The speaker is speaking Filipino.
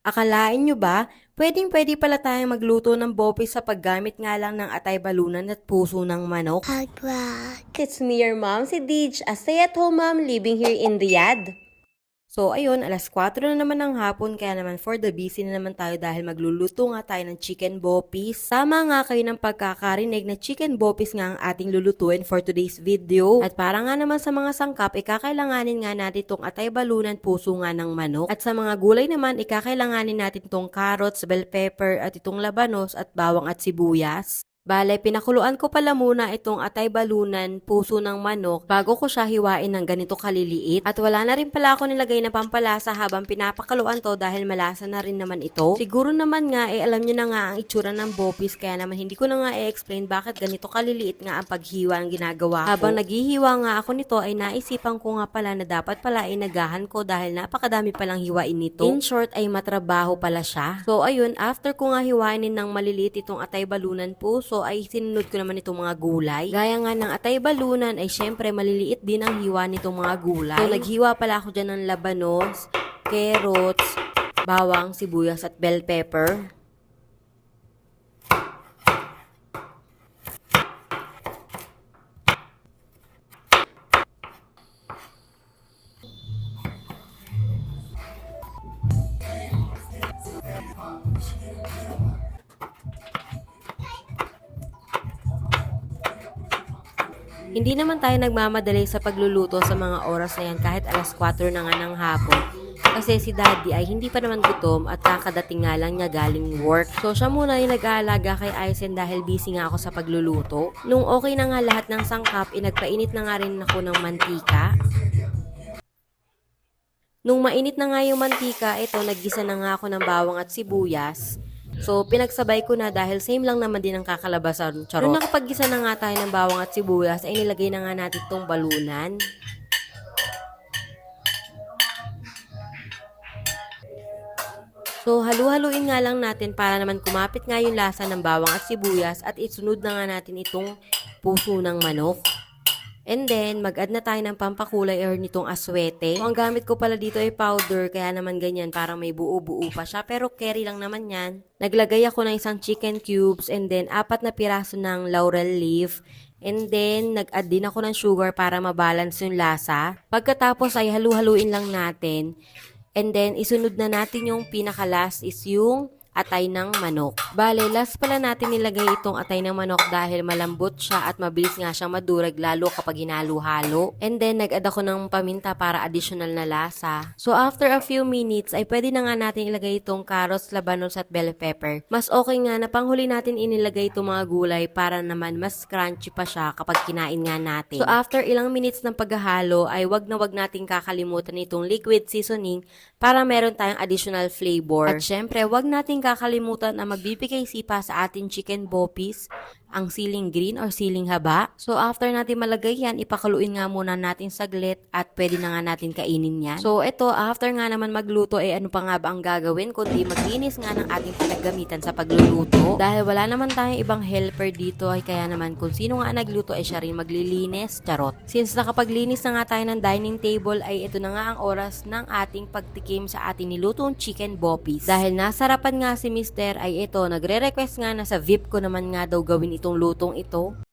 Akalain nyo ba, pwedeng-pwede pala tayong magluto ng bopis sa paggamit nga lang ng atay balunan at puso ng manok? Agwag. It's me, your mom, si Dij, a stay-at-home mom living here in Riyadh. So ayun, alas 4 na naman ng hapon, kaya naman for the busy na naman tayo dahil magluluto nga tayo ng chicken bopis. Sama nga kayo ng pagkakarinig na chicken bopis nga ang ating lulutuin for today's video. At para nga naman sa mga sangkap, ikakailanganin nga natin itong atay balunan, puso nga ng manok. At sa mga gulay naman, ikakailanganin natin itong carrots, bell pepper, at itong labanos at bawang at sibuyas. Bale, pinakuluan ko pala muna itong atay balunan, puso ng manok, bago ko siya hiwain ng ganito kaliliit. At wala na rin pala ako nilagay na pampalasa habang pinapakaluan to dahil malasa na rin naman ito. Siguro naman nga, alam nyo na nga ang itsura ng bopis, kaya naman hindi ko na nga i-explain bakit ganito kaliliit nga ang paghiwa ang ginagawa ko. Habang naghihiwa nga ako nito ay naisipan ko nga pala na dapat pala inagahan ko dahil napakadami palang hiwain nito. In short ay matrabaho pala siya. So ayun, after ko nga hiwainin ng maliliit itong atay balunan puso, ay sinunod ko naman itong mga gulay. Gaya nga ng atay balunan ay syempre maliliit din ang hiwa nitong mga gulay. So naghiwa pala ako dyan ng labanos, carrots, bawang, sibuyas at bell pepper. Hindi naman tayo nagmamadali sa pagluluto sa mga oras na yan kahit alas 4 na nga ng hapon. Kasi si daddy ay hindi pa naman gutom at kakadating nga lang niya galing work. So siya muna yung nag-aalaga kay Aizen dahil busy nga ako sa pagluluto. Nung okay na nga lahat ng sangkap, inagpainit na nga rin ako ng mantika. Nung mainit na nga yung mantika, ito naggisa na nga ako ng bawang at sibuyas. So, pinagsabay ko na dahil same lang naman din ang kakalabasan, charot. Nung nakapaggisa na nga tayo ng bawang at sibuyas, ay nilagay na nga natin itong balunan. So, halu-haluin nga lang natin para naman kumapit nga yung lasa ng bawang at sibuyas at isunod na nga natin itong puso ng manok. And then, mag-add na tayo ng pampakulay or nitong aswete. So, ang gamit ko pala dito ay powder, kaya naman ganyan, parang may buo-buo pa siya. Pero carry lang naman yan. Naglagay ako ng isang chicken cubes and then 4 na piraso ng laurel leaf. And then, nag-add din ako ng sugar para mabalance yung lasa. Pagkatapos ay halu-haluin lang natin. And then, isunod na natin yung pinaka-last is yung atay ng manok. Bale, last pala natin nilagay itong atay ng manok dahil malambot siya at mabilis nga siyang madurag lalo kapag hinalo-halo. And then, nag-add ako ng paminta para additional na lasa. So, after a few minutes, ay pwede na nga natin ilagay itong carrots, labanos at bell pepper. Mas okay nga na panghuli natin inilagay itong mga gulay para naman mas crunchy pa siya kapag kinain nga natin. So, after ilang minutes ng paghahalo, ay wag na wag natin kakalimutan itong liquid seasoning para meron tayong additional flavor. At syempre, wag natin kakalimutan na magbibigay sipa sa ating chicken bopis, ang siling green or siling haba. So after natin malagay yan, ipakaluin nga muna natin saglit at pwede na nga natin kainin yan. So ito, after nga naman magluto, ano pa nga ba ang gagawin kundi maglinis nga ng ating pinaggamitan sa pagluluto. Dahil wala naman tayong ibang helper dito, ay kaya naman kung sino nga nagluto ay siya rin maglilinis, charot. Since nakapaglinis na nga tayo ng dining table, ay ito na nga ang oras ng ating pagtikim sa ating nilutong chicken bopis. Dahil nasarapan nga si Mister, ay ito, nagre-request nga na sa VIP ko naman nga daw gawin itong lutong ito.